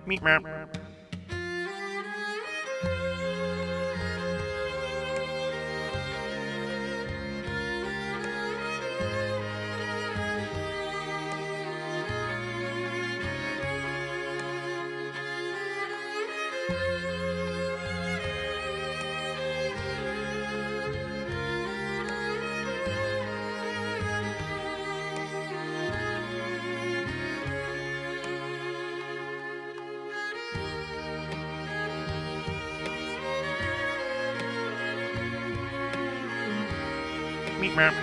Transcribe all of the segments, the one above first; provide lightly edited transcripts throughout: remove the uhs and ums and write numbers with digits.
Meep meep. Meep meep.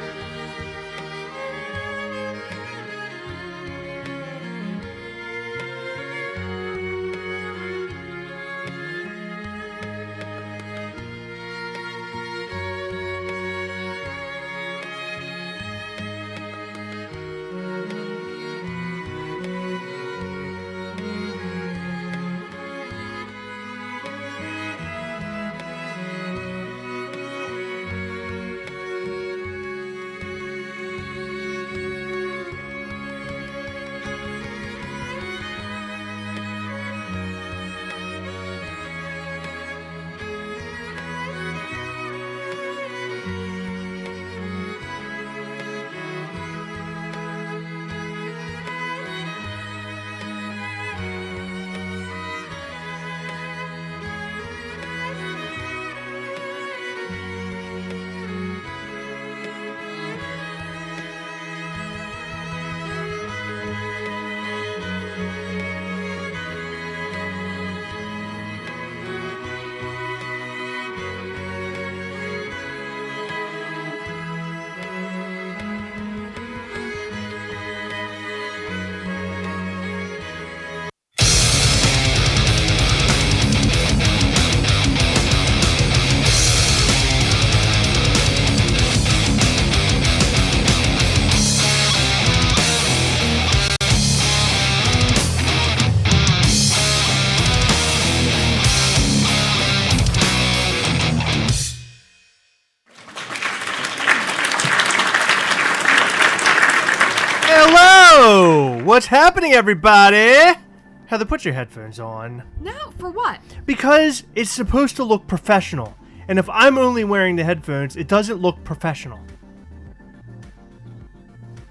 Hello! What's happening, everybody? Heather, put your headphones on. No, for what? Because it's supposed to look professional. And if I'm only wearing the headphones, it doesn't look professional.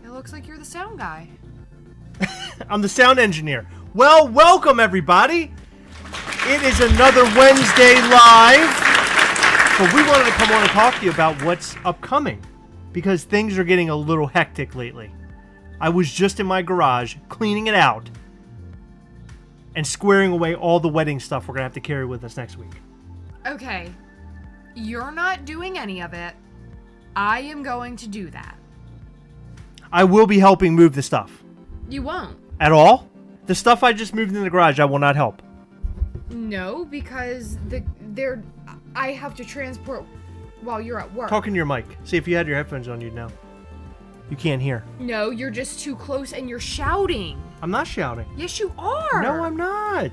It looks like you're the sound guy. I'm the sound engineer. Well, welcome, everybody. It is another Wednesday live. But we wanted to come on and talk to you about what's upcoming. Because things are getting a little hectic lately. I was just in my garage cleaning it out and squaring away all the wedding stuff we're going to have to carry with us next week. Okay, you're not doing any of it. I am going to do that. I will be helping move the stuff. You won't. At all? The stuff I just moved in the garage, I will not help. No, because I have to transport while you're at work. Talking to your mic. See, if you had your headphones on, you'd know. You can't hear. No, you're just too close and you're shouting. I'm not shouting. Yes, you are. No, I'm not.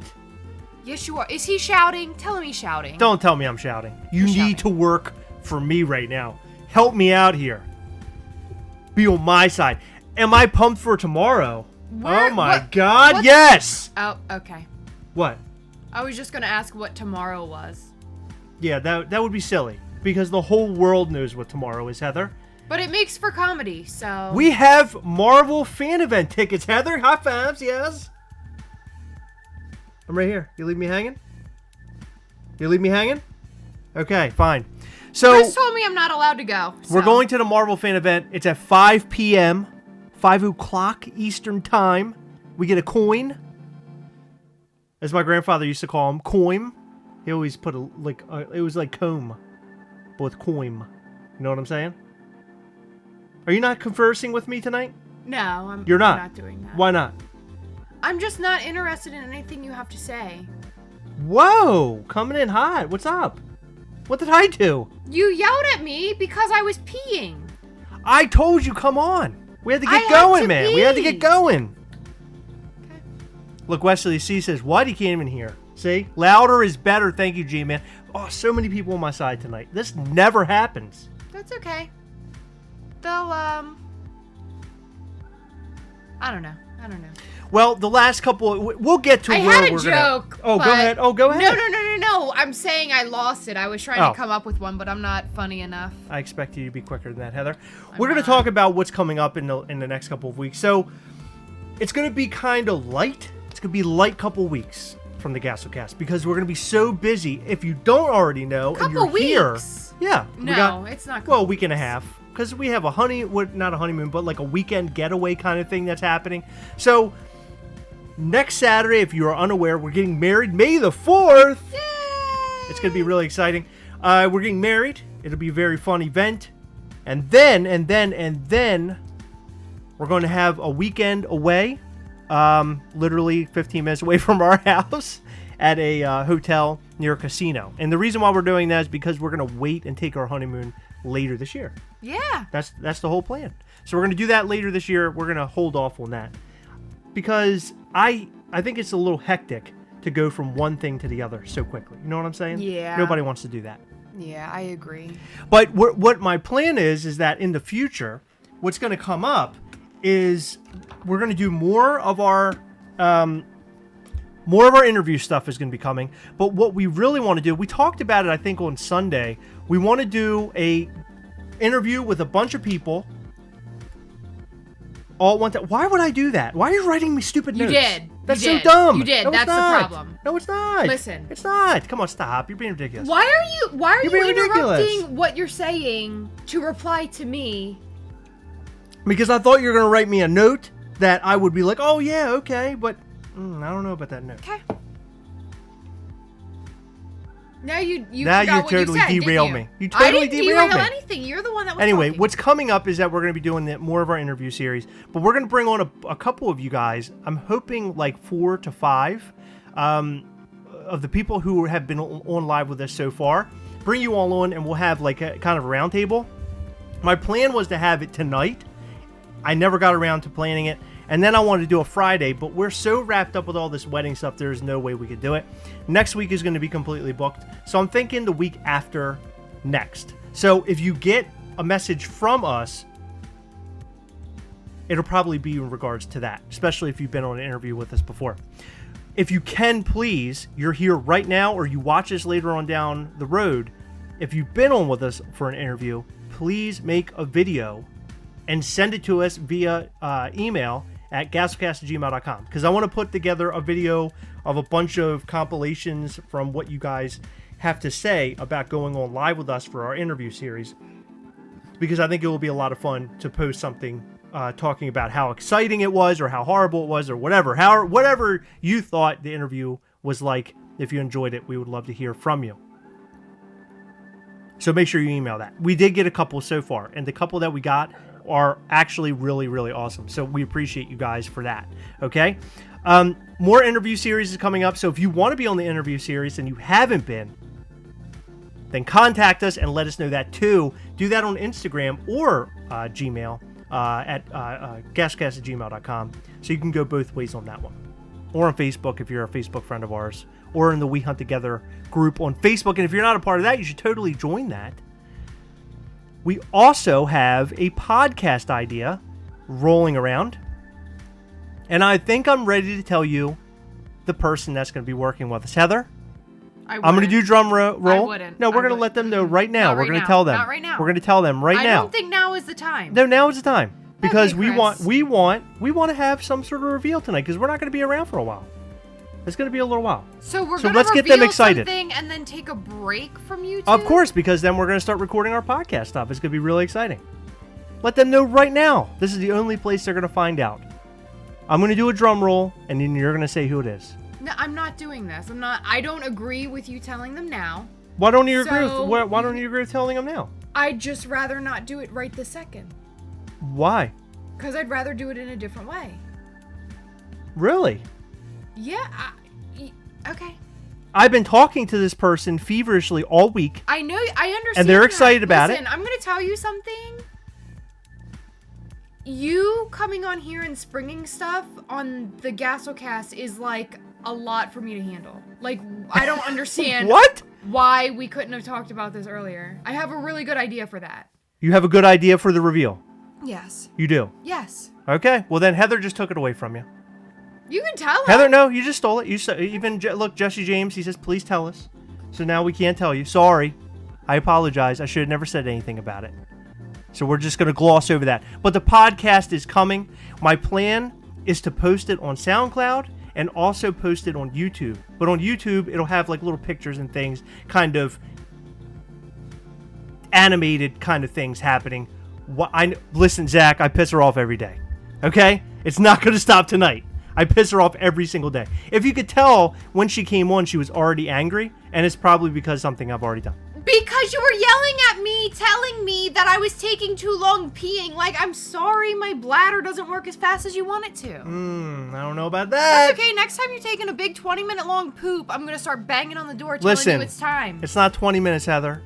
Yes, you are. Is he shouting? Tell him he's shouting. Don't tell me I'm shouting. You You're need to work for me right now. Help me out here. Be on my side. Am I pumped for tomorrow? Where? Oh my What? God, What? yes! Oh, okay. What? I was just going to ask what tomorrow was. Yeah, that would be silly. Because the whole world knows what tomorrow is, Heather. But it makes for comedy, so... We have Marvel fan event tickets, Heather. High fives, yes. I'm right here. You leave me hanging? You leave me hanging? Okay, fine. So Chris told me I'm not allowed to go. So. We're going to the Marvel fan event. It's at 5 p.m., 5 o'clock Eastern time. We get a coin. as my grandfather used to call him, coim. He always put it was like comb, but with coim. You know what I'm saying? Are you not conversing with me tonight? No, You're not. I'm not doing that. Why not? I'm just not interested in anything you have to say. Whoa, coming in hot. What's up? What did I do? You yelled at me because I was peeing. I told you, come on. We had to get I going, had to man. pee. We had to get going. Okay. Look, Wesley C says, why do you can't even hear? See? Louder is better. Thank you, G-Man. Oh, so many people on my side tonight. This never happens. That's okay. They'll, I don't know. Well, the last couple, we'll get to I where had a we're joke. Oh, go ahead. Oh, go ahead. No. I'm saying I lost it. I was trying to come up with one, but I'm not funny enough. I expect you to be quicker than that, Heather. We're going to talk about what's coming up in the next couple of weeks. So it's going to be kind of light. It's going to be a light couple weeks from the Gastlecast because we're going to be so busy. If you don't already know and you're here. Yeah. No, it's not. Well, a week and a half. Because we have not a honeymoon, but like a weekend getaway kind of thing that's happening. So next Saturday, if you are unaware, we're getting married May the 4th. Yay! It's going to be really exciting. We're getting married. It'll be a very fun event. And then we're going to have a weekend away, literally 15 minutes away from our house at a hotel near a casino. And the reason why we're doing that is because we're going to wait and take our honeymoon later this year. Yeah. That's the whole plan. So we're going to do that later this year. We're going to hold off on that. Because I think it's a little hectic to go from one thing to the other so quickly. You know what I'm saying? Yeah. Nobody wants to do that. Yeah, I agree. But what my plan is that in the future, what's going to come up is we're going to do more of our interview stuff is going to be coming. But what we really want to do, we talked about it, I think, on Sunday. We want to do a interview with a bunch of people all at one time. Why would I do that? Why are you writing me stupid notes? You did. That's so dumb. You did. No, That's the problem. No, it's not. Listen. It's not. Come on, stop. You're being ridiculous. Why are you being interrupting ridiculous. what you're saying to reply to me? Because I thought you were going to write me a note that I would be like, oh, yeah, okay, but I don't know about that note. Okay. Now you totally derailed me. You totally derailed me. I didn't derail anything. You're the one that was Anyway, talking. what's coming up is that we're going to be doing more of our interview series, but we're going to bring on a couple of you guys. I'm hoping like 4 to 5 of the people who have been on live with us so far. Bring you all on, and we'll have like a kind of a round table. My plan was to have it tonight. I never got around to planning it. And then I wanted to do a Friday, but we're so wrapped up with all this wedding stuff, there's no way we could do it. Next week is going to be completely booked. So I'm thinking the week after next. So if you get a message from us, it'll probably be in regards to that, especially if you've been on an interview with us before. If you can, please, you're here right now or you watch us later on down the road. If you've been on with us for an interview, please make a video and send it to us via email at gastlecast@gmail.com, because I want to put together a video of a bunch of compilations from what you guys have to say about going on live with us for our interview series, because I think it will be a lot of fun to post something talking about how exciting it was or how horrible it was or whatever you thought the interview was like. If you enjoyed it, we would love to hear from you. So make sure you email that. We did get a couple so far, and the couple that we got are actually really, really awesome. So we appreciate you guys for that. Okay. More interview series is coming up. So if you want to be on the interview series and you haven't been, then contact us and let us know that too. Do that on Instagram or Gmail at gastlecast@gmail.com. So you can go both ways on that one. Or on Facebook if you're a Facebook friend of ours. Or in the We Hunt Together group on Facebook. And if you're not a part of that, you should totally join that. We also have a podcast idea rolling around. And I think I'm ready to tell you the person that's going to be working with us. Heather? I'm going to do drum roll. I wouldn't. No, we're going to let them know right now. We're going to tell them. Not right now. We're going to tell them right now. I don't think now is the time. No, now is the time. Because Okay, we want to have some sort of reveal tonight, because we're not going to be around for a while. It's going to be a little while. So we're going to let's get them excited. Something and then take a break from you two? Of course, because then we're going to start recording our podcast stuff. It's going to be really exciting. Let them know right now. This is the only place they're going to find out. I'm going to do a drum roll, and then you're going to say who it is. No, I'm not doing this. I don't agree with you telling them now. Why don't you agree with telling them now? I'd just rather not do it right this second. Why? Because I'd rather do it in a different way. Really? Yeah. Okay. I've been talking to this person feverishly all week. I know. I understand. And they're excited about it. Listen, I'm going to tell you something. You coming on here and springing stuff on the Gastlecast is like a lot for me to handle. Like, I don't understand what? Why we couldn't have talked about this earlier. I have a really good idea for that. You have a good idea for the reveal? Yes. You do? Yes. Okay. Well, then Heather just took it away from you. You can tell her. Heather, no, you just stole it. Look, Jesse James, he says, please tell us. So now we can't tell you. Sorry. I apologize. I should have never said anything about it. So we're just going to gloss over that. But the podcast is coming. My plan is to post it on SoundCloud and also post it on YouTube. But on YouTube, it'll have like little pictures and things, kind of animated kind of things happening. Listen, Zach, I piss her off every day. Okay? It's not going to stop tonight. I piss her off every single day. If you could tell, when she came on, she was already angry, and it's probably because something I've already done. Because you were yelling at me, telling me that I was taking too long peeing. Like, I'm sorry, my bladder doesn't work as fast as you want it to. I don't know about that. That's okay. Next time you're taking a big 20-minute long poop, I'm going to start banging on the door telling you it's time. It's not 20 minutes, Heather.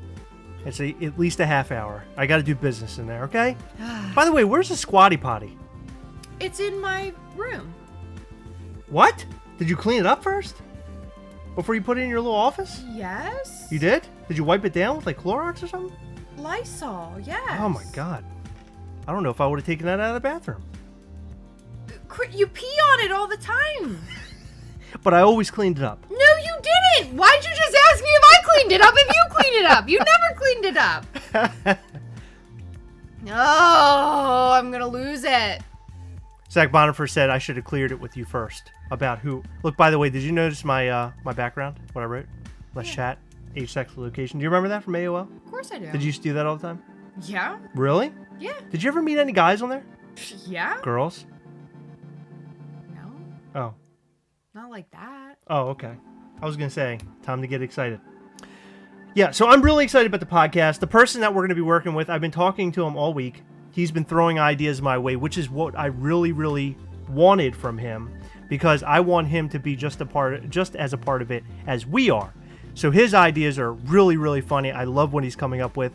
It's at least a half hour. I got to do business in there, okay? By the way, where's the squatty potty? It's in my room. What? Did you clean it up first? Before you put it in your little office? Yes. You did? Did you wipe it down with like Clorox or something? Lysol, yes. Oh my God. I don't know if I would have taken that out of the bathroom. You pee on it all the time. But I always cleaned it up. No, you didn't. Why'd you just ask me if I cleaned it up if you cleaned it up? You never cleaned it up. Oh, I'm going to lose it. Zach Bonifer said I should have cleared it with you first. About who? Look, by the way, did you notice my my background? What I wrote? Let's chat. Age, sex, location. Do you remember that from AOL? Of course I do. Did you used to do that all the time? Yeah. Really? Yeah. Did you ever meet any guys on there? Yeah. Girls? No. Oh. Not like that. Oh, okay. I was going to say, time to get excited. Yeah, so I'm really excited about the podcast. The person that we're going to be working with, I've been talking to him all week. He's been throwing ideas my way, which is what I really, really wanted from him, because I want him to be just as a part of it as we are. So his ideas are really, really funny. I love what he's coming up with.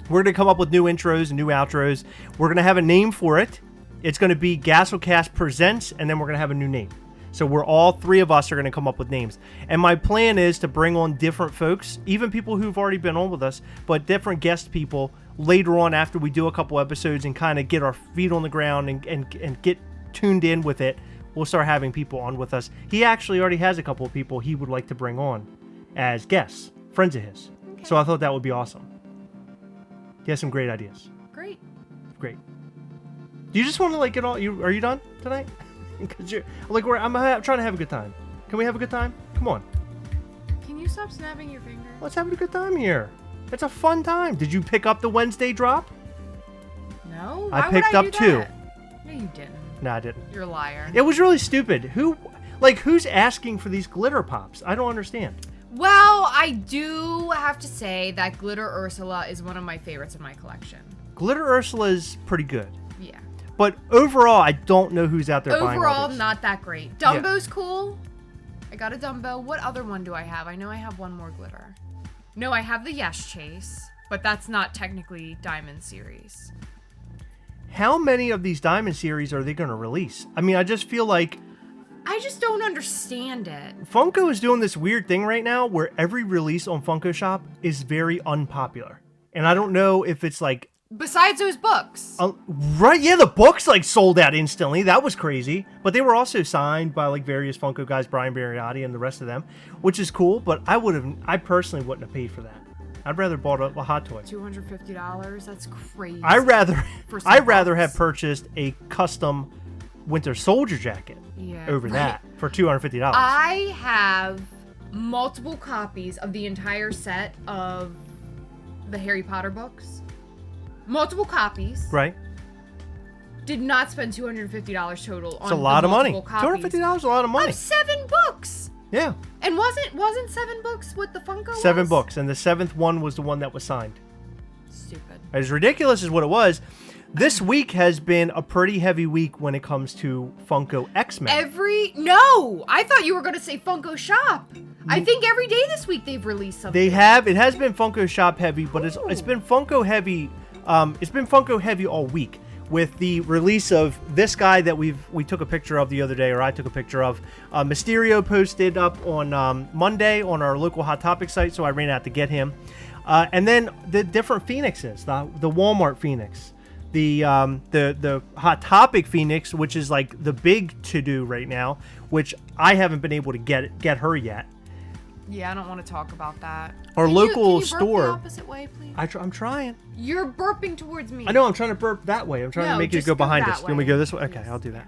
We're going to come up with new intros and new outros. We're going to have a name for it. It's going to be Gastlecast Presents, and then we're going to have a new name. So we're all three of us are going to come up with names. And my plan is to bring on different folks, even people who've already been on with us, but different guest people later on after we do a couple episodes and kind of get our feet on the ground and get tuned in with it. We'll start having people on with us. He actually already has a couple of people he would like to bring on as guests, friends of his. Okay. So I thought that would be awesome. He has some great ideas. Great. Great. Do you just want to like get all? Are you done tonight? Because you're like I'm trying to have a good time. Can we have a good time? Come on. Can you stop snapping your fingers? Let's have a good time here. It's a fun time. Did you pick up the Wednesday drop? No. I picked up 2. No, you didn't. No, I didn't. You're a liar. It was really stupid. Who's asking for these glitter pops? I don't understand. Well, I do have to say that Glitter Ursula is one of my favorites in my collection. Glitter Ursula is pretty good. Yeah. But overall, I don't know who's out there buying all Overall, this. not that great. Dumbo's cool. I got a Dumbo. What other one do I have? I know I have one more glitter. No, I have the Yes Chase, but that's not technically Diamond Series. How many of these Diamond Series are they going to release? I mean, I just feel like... I just don't understand it. Funko is doing this weird thing right now where every release on Funko Shop is very unpopular. And I don't know if it's like... Besides those books. Right, yeah, the books like sold out instantly. That was crazy. But they were also signed by like various Funko guys, Brian Mariotti and the rest of them, which is cool. But I personally wouldn't have paid for that. I'd rather bought a hot toy. $250? That's crazy. I'd rather have purchased a custom Winter Soldier jacket over that for $250. I have multiple copies of the entire set of the Harry Potter books. Multiple copies. Right. Did not spend $250 total on It's a lot of money. Copies. $250 is a lot of money. Of 7 books. Yeah. And wasn't 7 books what the Funko 7 was? books, and the 7th one was the one that was signed. Stupid. As ridiculous as what it was, this week has been a pretty heavy week when it comes to Funko X-Men. No! I thought you were going to say Funko Shop. I think every day this week they've released something. They have. It has been Funko Shop heavy, but it's been Funko heavy. It's been Funko heavy all week with the release of this guy that we took a picture of the other day, or I took a picture of. Mysterio posted up on Monday on our local Hot Topic site, so I ran out to get him. And then the different Phoenixes, the Walmart Phoenix, the Hot Topic Phoenix, which is like the big to-do right now, which I haven't been able to get her yet. Yeah, I don't want to talk about that. Our local can you store. Burp the opposite way, please? I'm trying. You're burping towards me. I know. I'm trying to burp that way. I'm trying to make it just go behind us. that Can we way. go this way? Okay, I'll do that.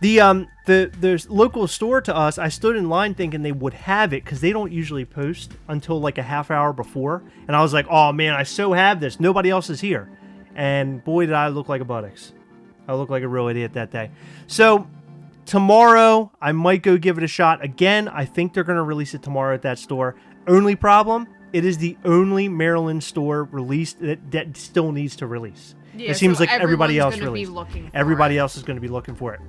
The local store to us, I stood in line thinking they would have it because they don't usually post until like a half hour before, and I was like, oh man, I so have this. Nobody else is here, and boy did I look like a buttocks. I looked like a real idiot that day. So tomorrow I might go give it a shot again. I think they're going to release it tomorrow at that store. Only problem, it is the only Maryland store released that still needs to release. Yeah, it seems so like everybody else everyone's gonna be released. looking for Everybody it. else is going to be looking for it.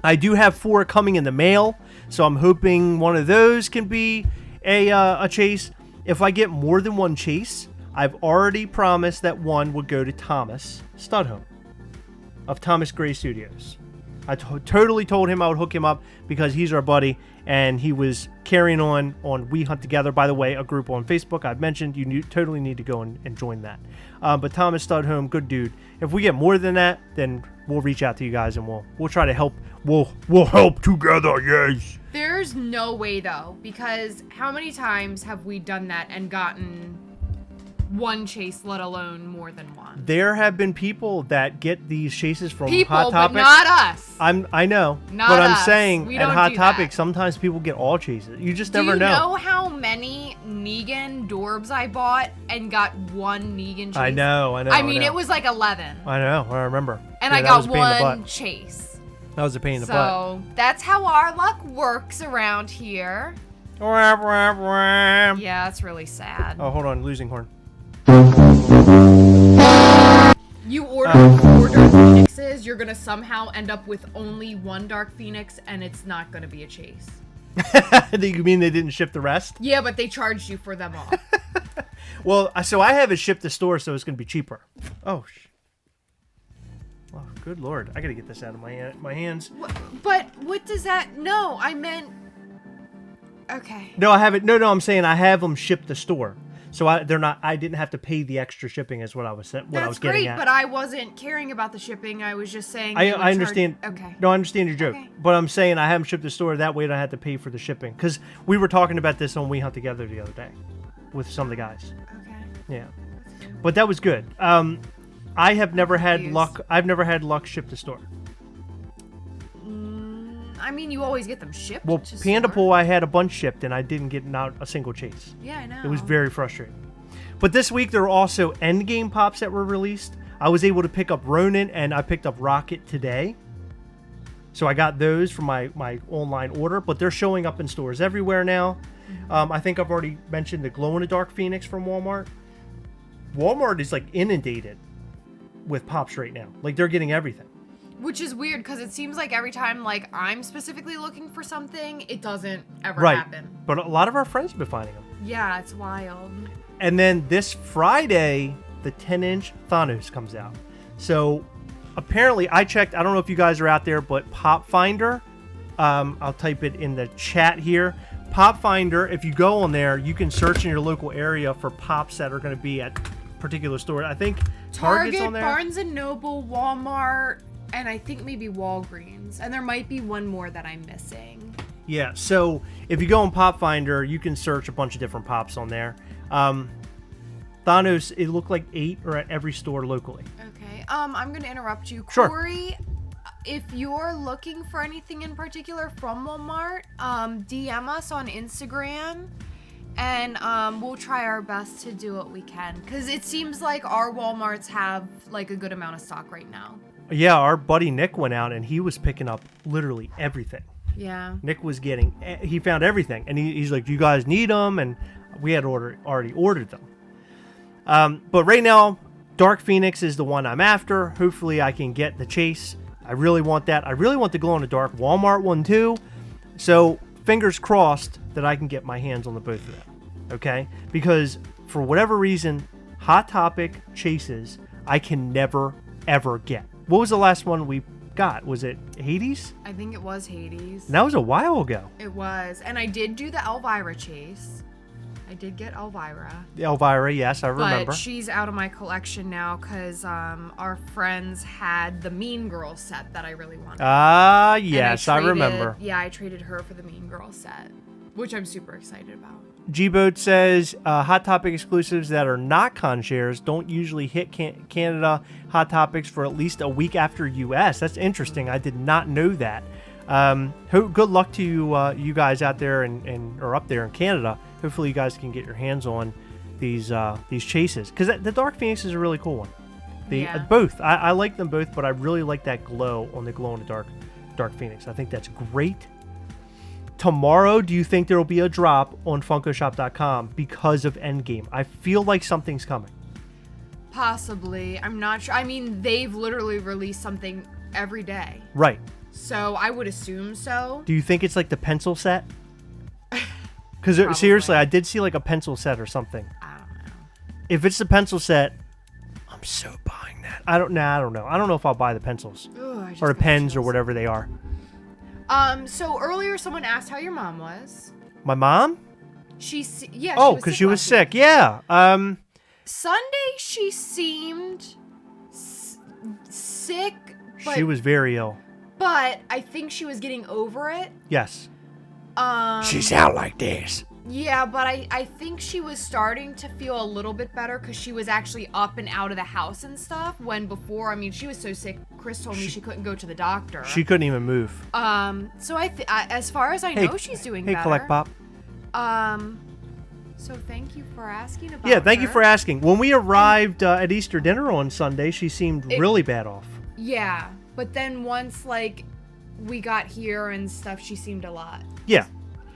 I do have 4 coming in the mail, so I'm hoping one of those can be a chase. If I get more than one chase, I've already promised that one would go to Thomas Studholme of Thomas Gray Studios. I totally told him I would hook him up because he's our buddy, and he was carrying on We Hunt Together. By the way, a group on Facebook I've mentioned. You totally need to go and join that. But Thomas Studholme, good dude. If we get more than that, then we'll reach out to you guys and we'll try to help. We'll help together, yes. There's no way though, because how many times have we done that and gotten one chase, let alone more than one? There have been people that get these chases from People, Hot Topic. but not us. I know, Not but I'm us. saying We at don't Hot do Topic, that. sometimes people get all chases. You just Do never you know. know how many Negan Dorbs I bought and got one Negan chase? I know. I mean, it was like 11. I know. I remember. And Yeah, I that got was a pain in the one butt. chase. That was a pain in the butt. So that's how our luck works around here. Yeah. Yeah, it's really sad. Oh, hold on. Losing horn. You order 4 Dark Phoenixes, you're gonna somehow end up with only 1 Dark Phoenix, and it's not gonna be a chase. You mean they didn't ship the rest? Yeah, but they charged you for them all. Well, so I have it shipped to store, so it's going to be cheaper. Oh, good lord. I got to get this out of my hands. But what does that... No, I meant... Okay. No, I have it. No, I'm saying I have them shipped to store. So they're not. I didn't have to pay the extra shipping, is what I was getting That's great, at. but I wasn't caring about the shipping. I was just saying... I they would understand. Okay. No, I understand your joke. Okay. But I'm saying I have them shipped to store. That way I don't have to pay for the shipping. Because we were talking about this on We Hunt Together the other day with some of the guys. Okay. Yeah. But that was good. I have never had Confused. luck. I've never had luck shipped to store. I mean, you always get them shipped Well, to Panda store. Pool, I had a bunch shipped, and I didn't get not a single chase. Yeah, I know. It was very frustrating. But this week, there were also Endgame Pops that were released. I was able to pick up Ronin, and I picked up Rocket today. So I got those from my online order, but they're showing up in stores everywhere now. I think I've already mentioned the glow-in-the-dark Phoenix from Walmart. Walmart is, like, inundated with Pops right now. Like, they're getting everything. Which is weird, because it seems like every time, like, I'm specifically looking for something, it doesn't ever Right. happen. But a lot of our friends have been finding them. Yeah, it's wild. And then this Friday, the 10-inch Thanos comes out. So apparently, I checked. I don't know if you guys are out there, but Pop Finder. I'll type it in the chat here. Pop Finder. If you go on there, you can search in your local area for pops that are going to be at particular stores. I think Target's Target, on there. Barnes and Noble, Walmart, and I think maybe Walgreens. And there might be one more that I'm missing. Yeah. So if you go on Pop Finder, you can search a bunch of different pops on there. Thanos, it looked like 8 are at every store locally. Okay. I'm gonna interrupt you, Sure. Corey. If you're looking for anything in particular from Walmart, DM us on Instagram, and we'll try our best to do what we can. Because it seems like our Walmarts have like a good amount of stock right now. Yeah, our buddy Nick went out and he was picking up literally everything. Yeah. Nick was getting, he found everything, and he's like, "Do you guys need them?" And we had already ordered them. But right now, Dark Phoenix is the one I'm after. Hopefully, I can get the Chase. I really want that. I really want the glow in the dark Walmart one too. So fingers crossed that I can get my hands on the both of them. Okay, because for whatever reason, Hot Topic Chases I can never ever get. What was the last one we got? Was it Hades? I think it was Hades. That was a while ago. It was. And I did do the Elvira chase. I did get Elvira. Elvira, yes, I remember. But she's out of my collection now because our friends had the Mean Girl set that I really wanted. Ah, yes, I remember. Yeah, I traded her for the Mean Girl set, which I'm super excited about. G-Boat says Hot Topic exclusives that are not con shares don't usually hit Canada Hot Topics for at least a week after US. That's interesting. I did not know that. Good luck to you guys out there or up there in Canada. Hopefully you guys can get your hands on these chases, because the Dark Phoenix is a really cool one. Both. I like them both, but I really like that glow on the glow in the Dark Phoenix. I think that's great. Tomorrow, do you think there will be a drop on funkoshop.com because of Endgame? I feel like something's coming. Possibly. I'm not sure. I mean, they've literally released something every day. Right. So I would assume so. Do you think it's like the pencil set? Because seriously, I did see like a pencil set or something. I don't know. If it's the pencil set, I'm so buying that. I don't know. I don't know if I'll buy the pencils. Ooh, or the pens or whatever they are. So earlier someone asked how your mom was. My mom? Oh, because she was sick. Yeah. Sunday she seemed sick. But, she was very ill. But I think she was getting over it. Yes. She sounded like this. Yeah, but I think she was starting to feel a little bit better because she was actually up and out of the house and stuff. When before, I mean, she was so sick. Chris told me she couldn't go to the doctor. She couldn't even move. So as far as I know, she's doing better. Hey, Collect Pop. So thank you for asking about Yeah, thank her. you for asking. When we arrived at Easter dinner on Sunday, she seemed really bad off. Yeah, but then once we got here and stuff, she seemed a lot. Yeah.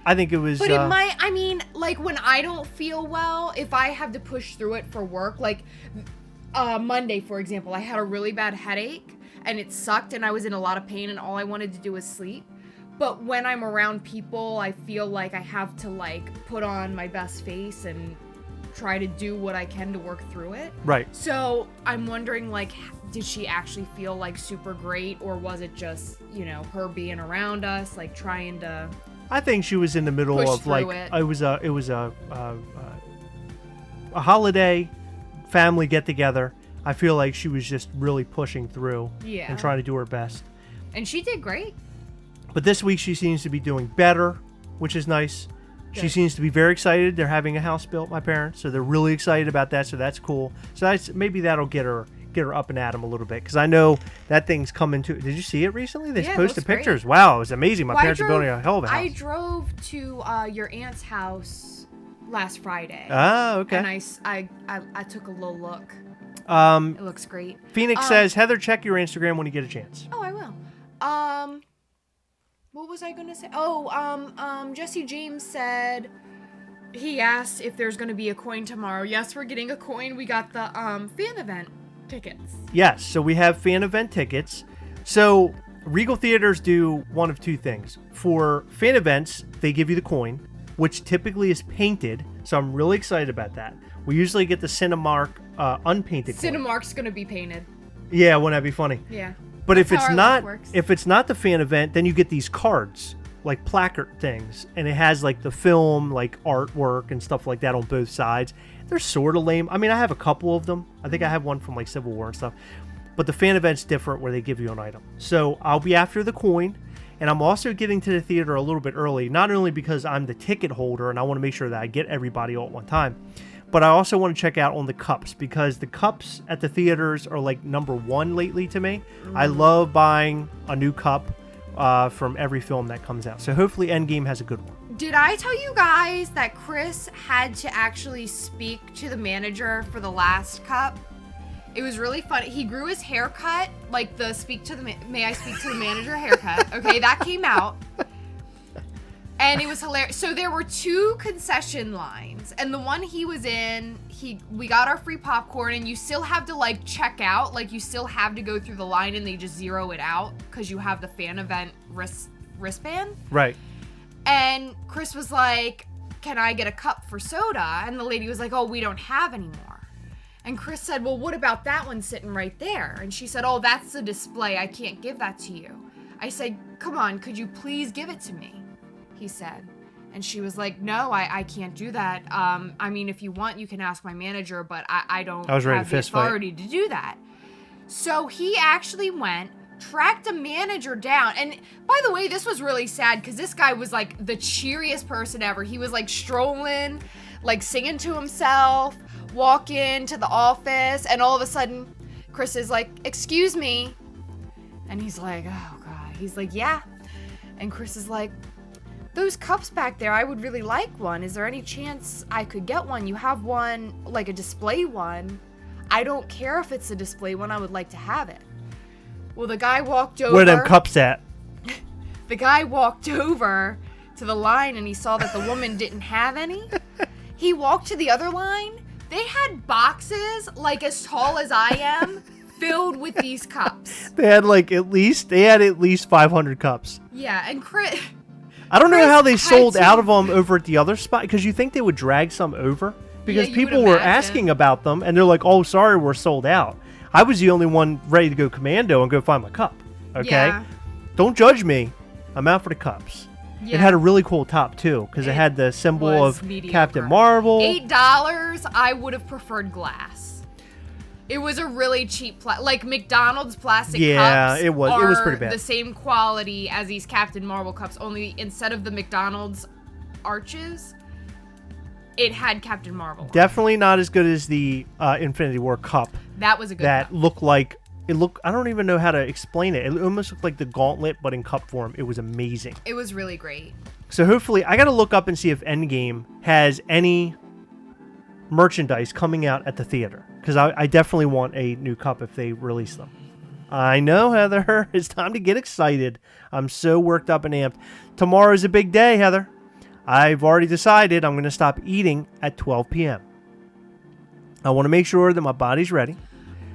I think it was... But it might... I mean, when I don't feel well, if I have to push through it for work, Monday, for example, I had a really bad headache, and it sucked, and I was in a lot of pain, and all I wanted to do was sleep. But when I'm around people, I feel like I have to, put on my best face and try to do what I can to work through it. Right. So I'm wondering, did she actually feel, super great, or was it just, her being around us, trying to... I think she was in the middle of it was a holiday family get together. I feel like she was just really pushing through and trying to do her best. And she did great. But this week she seems to be doing better, which is nice. Good. She seems to be very excited. They're having a house built, my parents, so they're really excited about that. So that's cool. So maybe that'll get her up and at them a little bit, because I know that thing's coming to... Did you see it recently? They posted pictures. Great. Wow, it was amazing. My parents are building a hell of a house. I drove to your aunt's house last Friday. Oh, okay. And I took a little look. It looks great. Phoenix says, Heather, check your Instagram when you get a chance. Oh, I will. What was I going to say? Oh, Jesse James said... He asked if there's going to be a coin tomorrow. Yes, we're getting a coin. We got the fan event tickets. Yes, so we have fan event tickets. So Regal Theaters do one of two things. For fan events, they give you the coin, which typically is painted. So I'm really excited about that. We usually get the Cinemark unpainted coin. Cinemark's going to be painted. Yeah, wouldn't that be funny? Yeah. But if it's not the fan event, then you get these cards, like placard things, and it has the film, artwork and stuff like that on both sides. They're sort of lame. I mean, I have a couple of them. I think I have one from Civil War and stuff. But the fan event's different, where they give you an item. So I'll be after the coin, and I'm also getting to the theater a little bit early, not only because I'm the ticket holder and I want to make sure that I get everybody all at one time, but I also want to check out on the cups, because the cups at the theaters are number one lately to me. I love buying a new cup from every film that comes out. So hopefully Endgame has a good one. Did I tell you guys that Chris had to actually speak to the manager for the last cup? It was really funny. He grew his haircut, may I speak to the manager haircut. Okay, that came out. And it was hilarious. So there were 2 concession lines, and the one he was in, we got our free popcorn, and you still have to like check out, like you still have to go through the line, and they just zero it out because you have the fan event wristband. Right. And Chris was like, "Can I get a cup for soda?" And the lady was like, "Oh, we don't have any more." And Chris said, "Well, what about that one sitting right there?" And she said, "Oh, that's a display. I can't give that to you." I said, "Come on, could you please give it to me?" He said. And she was like, "No, I can't do that. I mean, if you want, you can ask my manager, but I don't have the authority to do that." So he actually went, tracked a manager down. And by the way, this was really sad because this guy was like the cheeriest person ever. He was like strolling, like singing to himself, walk into the office, and all of a sudden, Chris is like, "Excuse me." And he's like, "Oh, God." He's like, "Yeah." And Chris is like, "Those cups back there, I would really like one. Is there any chance I could get one? You have one, like a display one. I don't care if it's a display one. I would like to have it." Well, the guy walked over. Where them cups at? The guy walked over to the line, and he saw that the woman didn't have any. He walked to the other line. They had boxes like as tall as I am filled with these cups. They had at least 500 cups. Yeah, and Chris... I don't know how they sold out of them over at the other spot, because you think they would drag some over? Because people were asking about them, and they're like, "Oh, sorry, we're sold out." I was the only one ready to go commando and go find my cup. Okay? Yeah. Don't judge me. I'm out for the cups. Yeah. It had a really cool top, too, because it had the symbol of mediocre. Captain Marvel. $8, I would have preferred glass. It was a really cheap, like McDonald's plastic cups. Yeah, it was pretty bad. The same quality as these Captain Marvel cups, only instead of the McDonald's arches, it had Captain Marvel. Definitely not as good as the Infinity War cup. That was a good That cup. looked like I don't even know how to explain it. It almost looked like the gauntlet, but in cup form. It was amazing. It was really great. So hopefully, I got to look up and see if Endgame has any merchandise coming out at the theater, because I definitely want a new cup if they release them. I know, Heather. It's time to get excited. I'm so worked up and amped. Tomorrow's a big day, Heather. I've already decided I'm going to stop eating at 12 p.m. I want to make sure that my body's ready.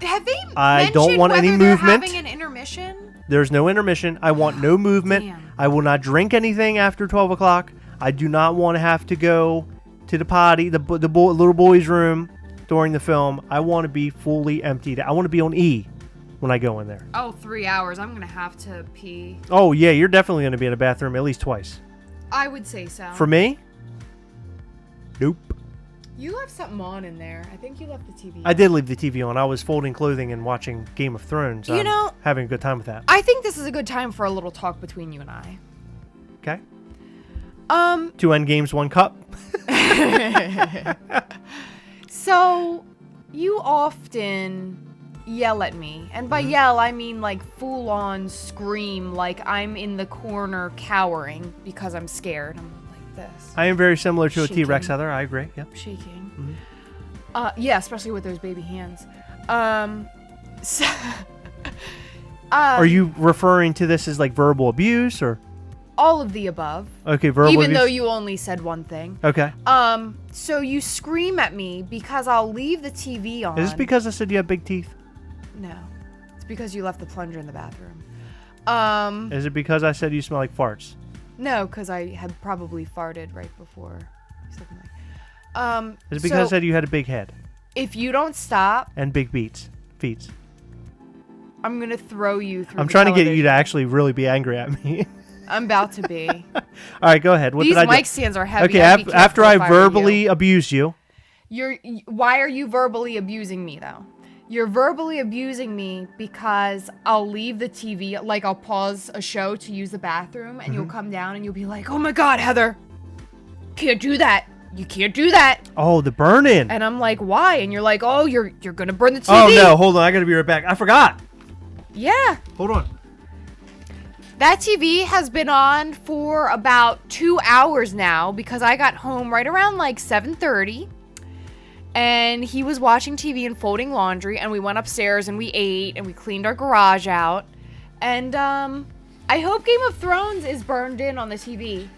Have they I don't want any movement. Having an intermission? There's no intermission. I want no movement. Damn. I will not drink anything after 12 o'clock. I do not want to have to go to the potty, the little boy's room during the film. I want to be fully emptied. I want to be on E when I go in there. Oh, 3 hours. I'm going to have to pee. Oh, yeah, you're definitely going to be in a bathroom at least twice. I would say so. For me? Nope. You left something on in there. I think you left the TV on. I did leave the TV on. I was folding clothing and watching Game of Thrones. You know, having a good time with that. I think this is a good time for a little talk between you and I. Okay. 2 end games, 1 cup. So, you often yell at me. And by yell, I mean like full-on scream, like I'm in the corner cowering because I'm scared. I'm like this. I am very similar to a Shaking. T-Rex, Heather. I agree. Yeah. Shaking. Yeah, especially with those baby hands. So, Are you referring to this as like verbal abuse or? all of the above. Okay, verbal Even abuse. though you only said one thing. Okay. So you scream at me because I'll leave the TV on. Is this because I said you have big teeth? No. It's because you left the plunger in the bathroom. Is it because I said you smell like farts? No, because I had probably farted right before. Something like. Is it because I said you had a big head If you don't stop, and big feet? I'm gonna throw you through. I'm the trying to get you television. to actually really be angry at me. I'm about to be. All right, go ahead. What These did I mic do? stands are heavy. Okay, I'd be after careful I if were verbally you. abuse you. Why are you verbally abusing me though? You're verbally abusing me because I'll leave the TV, like I'll pause a show to use the bathroom, and you'll come down and you'll be like, "Oh my God, Heather, can't do that. You can't do that." Oh, the burn-in. And I'm like, "Why?" And you're like, "Oh, you're gonna burn the TV." Oh no, hold on. I gotta be right back. I forgot. Yeah. Hold on. That TV has been on for about 2 hours now because I got home right around like 7:30. And he was watching TV and folding laundry, and we went upstairs and we ate and we cleaned our garage out. And I hope Game of Thrones is burned in on the TV.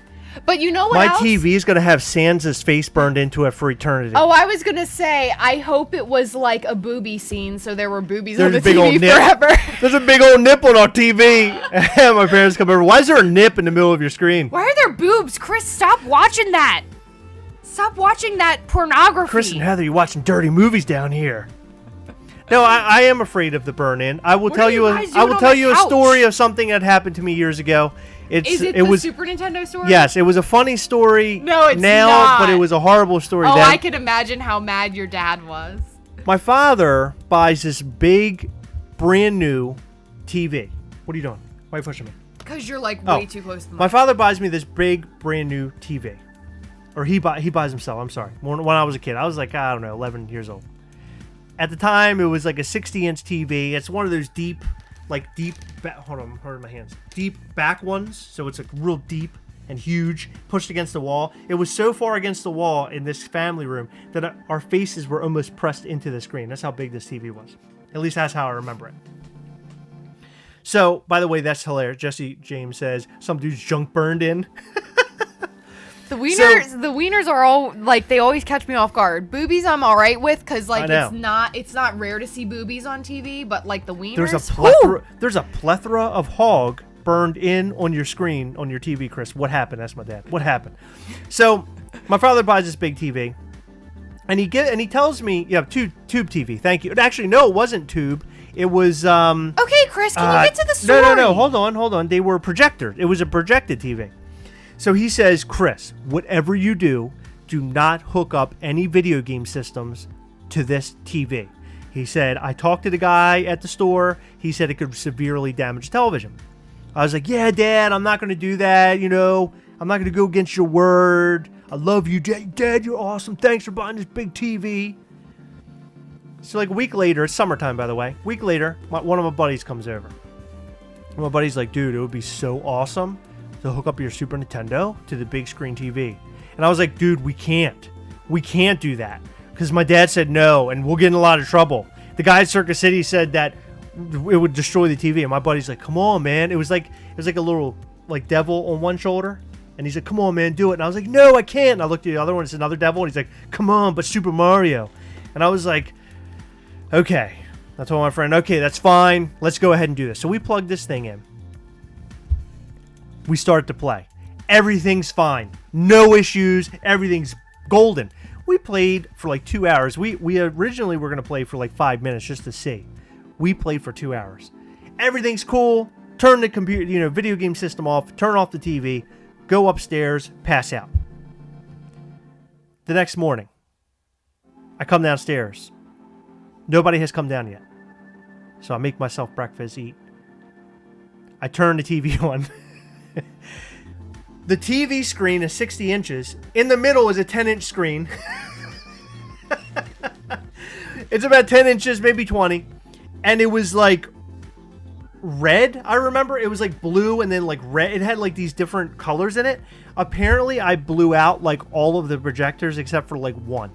But you know what My else? TV is going to have Sansa's face burned into it for eternity. Oh, I was going to say, I hope it was like a boobie scene, so there were boobies on the a big TV old nip. forever. There's a big old nip on our TV. And my parents come over. Why is there a nip in the middle of your screen? Why are there boobs? Chris, stop watching that. Stop watching that pornography. Chris and Heather, you're watching dirty movies down here. No, I am afraid of the burn-in. I will tell you a story of something that happened to me years ago. Is it the Super Nintendo story? Yes, it was a funny story. No, it's now, not. But it was a horrible story then. I can imagine how mad your dad was. My father buys this big, brand new TV. What are you doing? Why are you pushing me? Because you're like way too close to the mic. My father buys me this big, brand new TV. Or he buys himself, I'm sorry. When I was a kid. I was like, I don't know, 11 years old. At the time, it was like a 60-inch TV. It's one of those deep hold on, I'm hurting my hands. Deep back ones, so it's like real deep and huge, pushed against the wall. It was so far against the wall in this family room that our faces were almost pressed into the screen. That's how big this TV was. At least that's how I remember it. So, by the way, that's hilarious. Jesse James says, some dude's junk burned in. The wieners are all like, they always catch me off guard. Boobies I'm all right with because like it's not rare to see boobies on TV, but like the wieners. There's a plethora of hog burned in on your screen on your TV, Chris. What happened? That's my dad. What happened? So my father buys this big TV, and he tells me, yeah, tube TV. Thank you. Actually, no, it wasn't tube. It was Okay, Chris, can you get to the story? No. Hold on. They were projectors. It was a projected TV. So he says, Chris, whatever you do not hook up any video game systems to this TV. He said, I talked to the guy at the store. He said it could severely damage television. I was like, yeah, Dad, I'm not going to do that. You know, I'm not going to go against your word. I love you, Dad. You're awesome. Thanks for buying this big TV. So like a week later, it's summertime, by the way. A week later, one of my buddies comes over. My buddy's like, dude, it would be so awesome to hook up your Super Nintendo to the big screen TV. And I was like, dude, we can't do that. Because my dad said no, and we'll get in a lot of trouble. The guy at Circus City said that it would destroy the TV. And my buddy's like, come on, man. It was like a little like devil on one shoulder. And he's like, come on, man, do it. And I was like, no, I can't. And I looked at the other one, it's another devil. And he's like, come on, but Super Mario. And I was like, okay. I told my friend, okay, that's fine. Let's go ahead and do this. So we plugged this thing in. We start to play. Everything's fine. No issues. Everything's golden. We played for like 2 hours. We originally were going to play for like 5 minutes just to see. We played for 2 hours. Everything's cool. Turn the computer, video game system off. Turn off the TV. Go upstairs. Pass out. The next morning, I come downstairs. Nobody has come down yet. So I make myself breakfast, eat. I turn the TV on. The TV screen is 60 inches. In the middle is a 10-inch screen. It's about 10 inches, maybe 20. And it was like red, I remember. It was like blue and then like red. It had like these different colors in it. Apparently, I blew out like all of the projectors except for like one.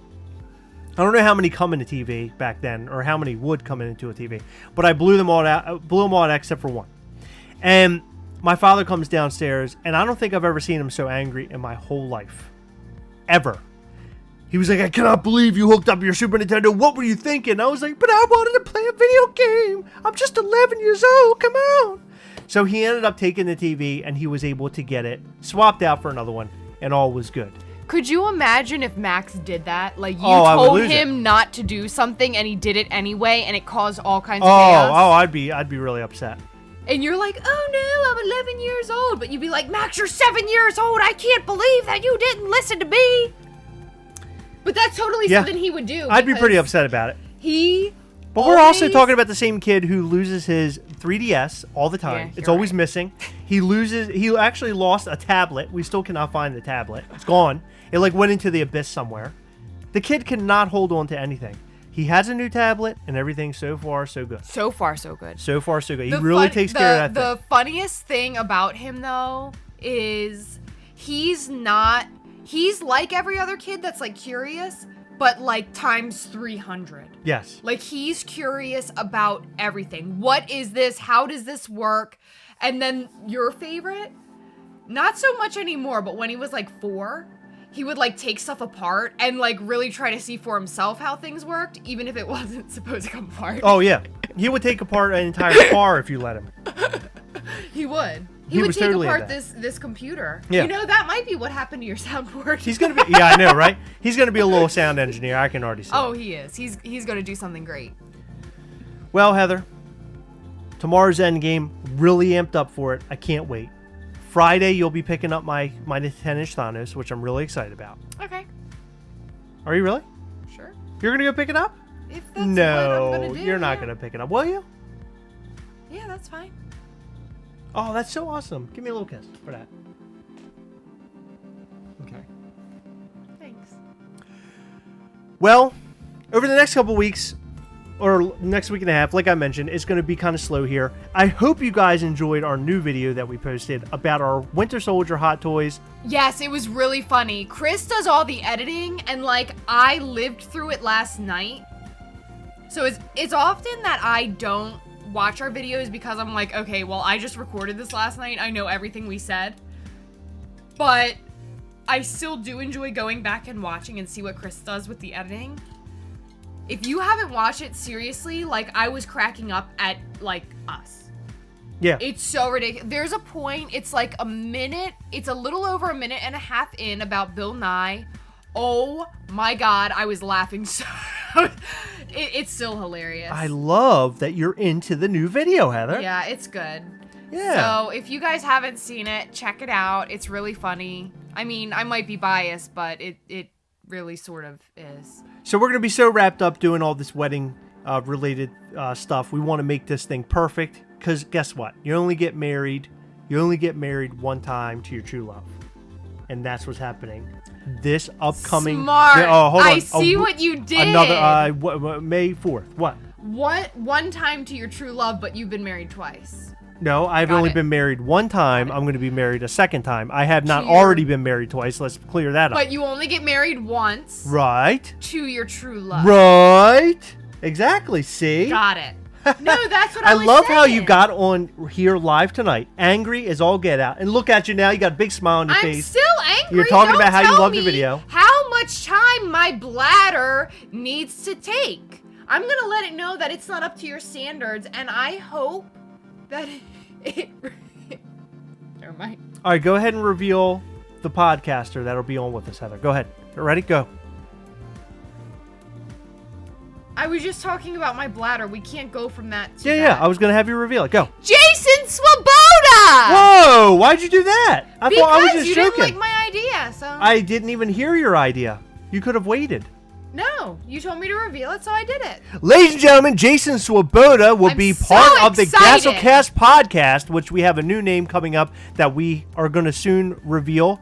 I don't know how many come in a TV back then or how many would come into a TV. But I blew them all out except for one. And my father comes downstairs, and I don't think I've ever seen him so angry in my whole life. Ever. He was like, I cannot believe you hooked up your Super Nintendo. What were you thinking? I was like, but I wanted to play a video game. I'm just 11 years old. Come on. So he ended up taking the TV, and he was able to get it swapped out for another one, and all was good. Could you imagine if Max did that? Like, you told him not to do something, and he did it anyway, and it caused all kinds of chaos? Oh, I'd be really upset. And you're like, oh no, I'm 11 years old. But you'd be like, Max, you're 7 years old. I can't believe that you didn't listen to me. But that's totally something he would do. I'd be pretty upset about it. But we're also talking about the same kid who loses his 3DS all the time. It's always missing. He actually lost a tablet. We still cannot find the tablet. It's gone. It like went into the abyss somewhere. The kid cannot hold on to anything. He has a new tablet, and everything's so far, so good. So far, so good. So far, so good. He really takes care of that thing. The funniest thing about him, though, is he's like every other kid that's, like, curious, but, like, times 300. Yes. Like, he's curious about everything. What is this? How does this work? And then your favorite Not so much anymore, but when he was like 4, he would like take stuff apart and like really try to see for himself how things worked, even if it wasn't supposed to come apart. Oh yeah, he would take apart an entire car if you let him. He would. He would take totally apart this computer. Yeah. You know, that might be what happened to your soundboard. He's gonna be. Yeah, I know, right? He's gonna be a little sound engineer. I can already see. Oh, he is. He's gonna do something great. Well, Heather, tomorrow's Endgame. Really amped up for it. I can't wait. Friday, you'll be picking up my 10-inch Thanos, which I'm really excited about. Okay. Are you really? Sure. You're gonna go pick it up? If that's what I'm No, gonna do, you're not yeah. gonna pick it up, will you? Yeah, that's fine. Oh, that's so awesome. Give me a little kiss for that. Okay. Thanks. Well, over the next couple weeks, or next week and a half, like I mentioned, it's going to be kind of slow here. I hope you guys enjoyed our new video that we posted about our Winter Soldier Hot Toys. Yes, it was really funny. Chris does all the editing, and like I lived through it last night. So it's often that I don't watch our videos because I'm like, okay, well, I just recorded this last night. I know everything we said. But I still do enjoy going back and watching and see what Chris does with the editing. If you haven't watched it, seriously, like, I was cracking up at, like, us. Yeah. It's so ridiculous. There's a point, it's like a minute, it's a little over a minute and a half in about Bill Nye. Oh my God, I was laughing so... it's still hilarious. I love that you're into the new video, Heather. Yeah, it's good. Yeah. So if you guys haven't seen it, check it out. It's really funny. I mean, I might be biased, but it really sort of is. So we're going to be so wrapped up doing all this wedding related stuff. We want to make this thing perfect because guess what? You only get married one time to your true love. And that's what's happening. This upcoming... Smart. Oh, hold on. I see what you did. Another, May 4th. What? One time to your true love, but you've been married twice. No, I've Got only it. been married one time. I'm going to be married a second time. I have not already been married twice. Let's clear that up. But you only get married once. Right. To your true love. Right. Exactly. See? Got it. No, that's what I was love how you saying. got on here live tonight. Angry as all get out. And look at you now. You got a big smile on your I'm face. still angry. You're talking Don't about how you tell love the me video. How much time my bladder needs to take. I'm going to let it know that it's not up to your standards, and I hope that it... Never mind. All right, go ahead and reveal the podcaster that'll be on with us, Heather. Go ahead. Ready? Go. I was just talking about my bladder. We can't go from that to Yeah. that. I was going to have you reveal it. Go. Jason Swoboda! Whoa! Why'd you do that? I thought I was just you joking. didn't like my idea, so... I didn't even hear your idea. You could have waited. No, you told me to reveal it, so I did it. Ladies and gentlemen, Jason Swoboda will I'm be so part of the excited. Gastlecast podcast, which we have a new name coming up that we are going to soon reveal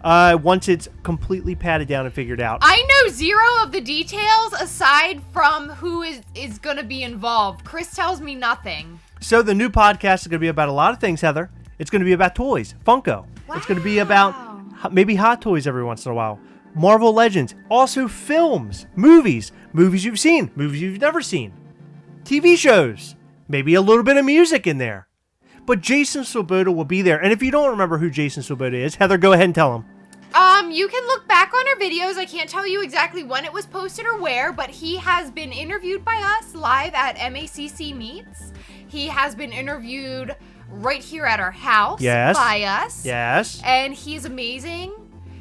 once it's completely padded down and figured out. I know zero of the details aside from who is going to be involved. Chris tells me nothing. So the new podcast is going to be about a lot of things, Heather. It's going to be about toys, Funko. It's going to be about maybe Hot Toys every once in a while. Marvel Legends, also films, movies you've seen, movies you've never seen, TV shows, maybe a little bit of music in there. But Jason Swoboda will be there. And if you don't remember who Jason Swoboda is, Heather, go ahead and tell him. You can look back on our videos. I can't tell you exactly when it was posted or where, but he has been interviewed by us live at MACC Meets. He has been interviewed right here at our house by us. Yes. And he's amazing.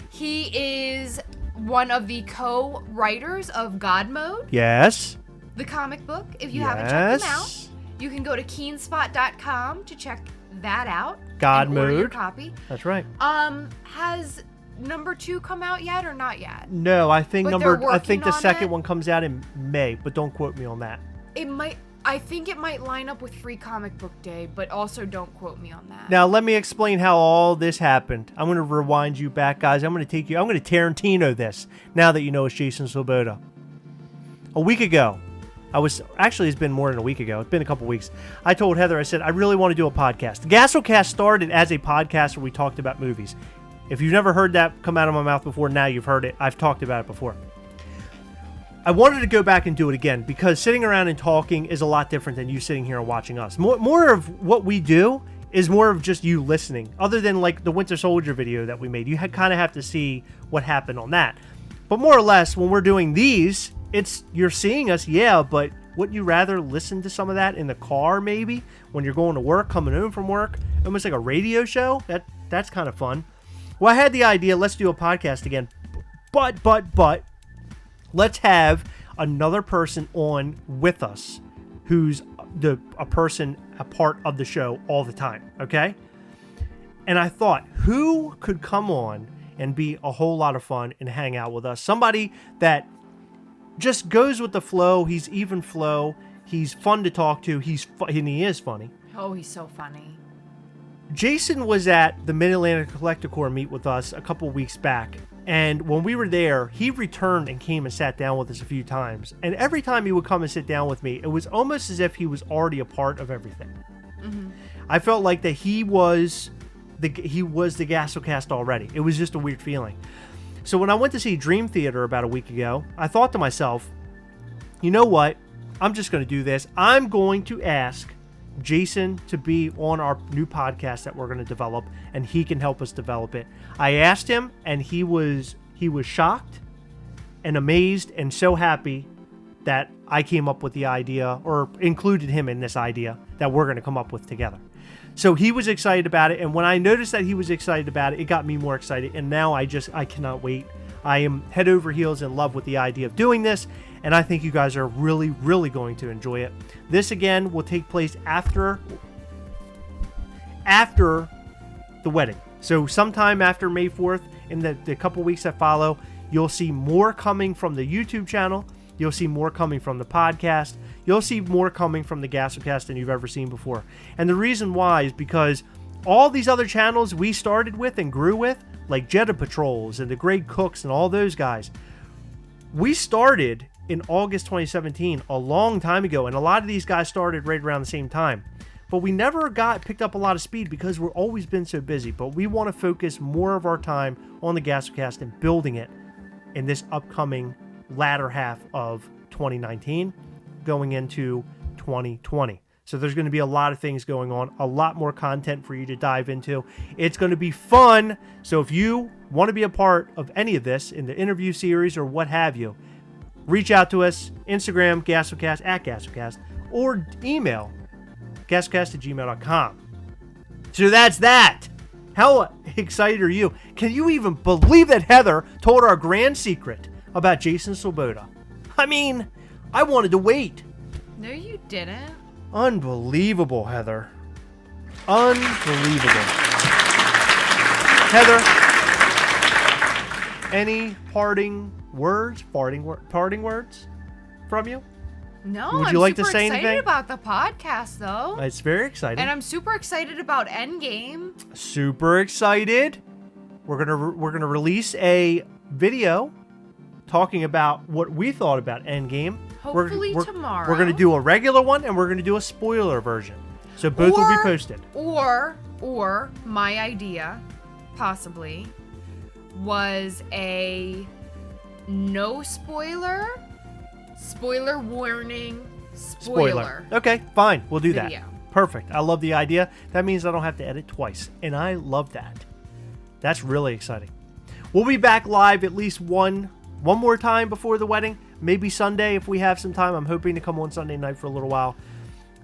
He is one of the co-writers of God Mode. Yes. The comic book. If you haven't checked them out, you can go to keenspot.com to check that out. God and order your Mode. copy. That's right. Has number 2 come out yet or not yet? No, I think But the second it? one comes out in May, but don't quote me on that. I think it might line up with Free Comic Book Day, but also don't quote me on that. Now, let me explain how all this happened. I'm going to rewind you back, guys. I'm going to Tarantino this, now that you know it's Jason Swoboda. A week ago, it's been more than a week ago. It's been a couple weeks. I told Heather, I said, I really want to do a podcast. The Gastlecast started as a podcast where we talked about movies. If you've never heard that come out of my mouth before, now you've heard it. I've talked about it before. I wanted to go back and do it again because sitting around and talking is a lot different than you sitting here and watching us. More of what we do is more of just you listening. Other than like the Winter Soldier video that we made, you kind of have to see what happened on that. But more or less, when we're doing these, you're seeing us, yeah, but wouldn't you rather listen to some of that in the car, maybe, when you're going to work, coming home from work? Almost like a radio show? That's kind of fun. Well, I had the idea, let's do a podcast again. But, let's have another person on with us who's a part of the show all the time, okay? And I thought, who could come on and be a whole lot of fun and hang out with us? Somebody that just goes with the flow. He's even flow. He's fun to talk to. And he is funny. Oh, he's so funny. Jason was at the Mid-Atlantic Collector meet with us a couple weeks back. And when we were there, he returned and came and sat down with us a few times. And every time he would come and sit down with me, it was almost as if he was already a part of everything. Mm-hmm. I felt like that he was the Gastlecast already. It was just a weird feeling. So when I went to see Dream Theater about a week ago, I thought to myself, you know what? I'm just going to do this. I'm going to ask Jason to be on our new podcast that we're going to develop, and he can help us develop it. I asked him, and he was shocked and amazed and so happy that I came up with the idea, or included him in this idea that we're going to come up with together. So he was excited about it, and when I noticed that he was excited about it, it got me more excited, and now I cannot wait. I am head over heels in love with the idea of doing this, and I think you guys are really, really going to enjoy it. This, again, will take place after the wedding. So sometime after May 4th, in the couple weeks that follow, you'll see more coming from the YouTube channel. You'll see more coming from the podcast. You'll see more coming from the Gastlecast than you've ever seen before. And the reason why is because all these other channels we started with and grew with, like Jetta Patrols and the Great Cooks and all those guys, we started in August 2017, a long time ago, and a lot of these guys started right around the same time. But we never picked up a lot of speed because we've always been so busy. But we want to focus more of our time on the Gastlecast and building it in this upcoming latter half of 2019 going into 2020. So there's going to be a lot of things going on, a lot more content for you to dive into. It's going to be fun. So if you want to be a part of any of this in the interview series or what have you, reach out to us, Instagram, Gastlecast, @Gastlecast, or email, gastlecast@gmail.com. So that's that. How excited are you? Can you even believe that Heather told our grand secret about Jason Swoboda? I mean, I wanted to wait. No, you didn't. Unbelievable, Heather. Unbelievable. Heather, any parting words from you? No, Would you like to super say excited anything? about the podcast, though. It's very exciting. And I'm super excited about Endgame. Super excited. We're gonna release a video talking about what we thought about Endgame. Hopefully tomorrow. We're gonna do a regular one, and we're gonna do a spoiler version. So both will be posted. Or my idea, possibly, was a no spoiler warning spoiler. Okay, fine. We'll do video. that. Perfect. I love the idea. That means I don't have to edit twice, and I love that. That's really exciting. We'll be back live at least one more time before the wedding. Maybe Sunday if we have some time. I'm hoping to come on Sunday night for a little while.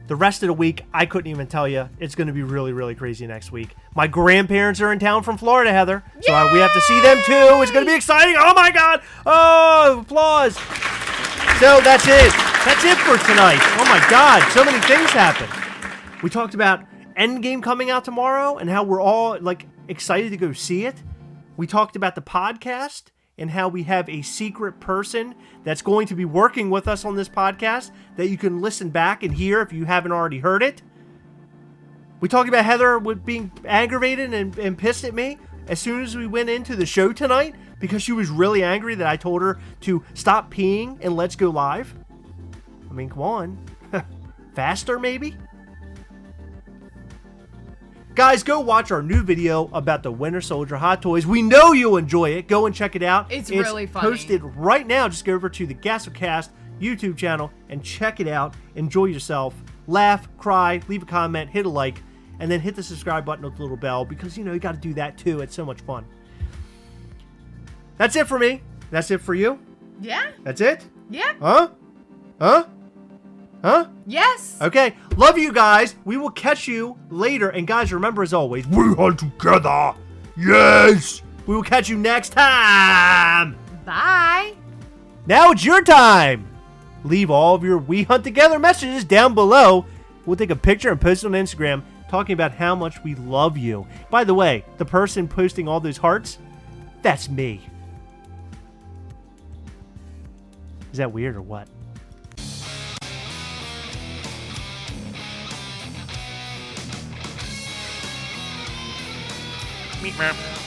The rest of the week, I couldn't even tell you. It's going to be really, really crazy next week. My grandparents are in town from Florida, Heather. So we have to see them too. It's going to be exciting. Oh my God. Oh, applause. So that's it. That's it for tonight. Oh my God. So many things happened. We talked about Endgame coming out tomorrow and how we're all like excited to go see it. We talked about the podcast and how we have a secret person that's going to be working with us on this podcast that you can listen back and hear if you haven't already heard it. We talked about Heather being aggravated and pissed at me as soon as we went into the show tonight because she was really angry that I told her to stop peeing and let's go live. I mean, come on. Faster, maybe? Guys, go watch our new video about the Winter Soldier Hot Toys. We know you'll enjoy it. Go and check it out. It's really funny. It's posted right now. Just go over to the Gastlecast YouTube channel and check it out. Enjoy yourself. Laugh, cry, leave a comment, hit a like. and then hit the subscribe button with the little bell because, you got to do that too. It's so much fun. That's it for me. That's it for you. Yeah. That's it? Yeah. Huh? Huh? Huh? Yes. Okay. Love you guys. We will catch you later. And guys, remember as always, we hunt together. Yes. We will catch you next time. Bye. Now it's your time. Leave all of your We Hunt Together messages down below. We'll take a picture and post it on Instagram talking about how much we love you. By the way, the person posting all those hearts, that's me. Is that weird or what? Meep, meep.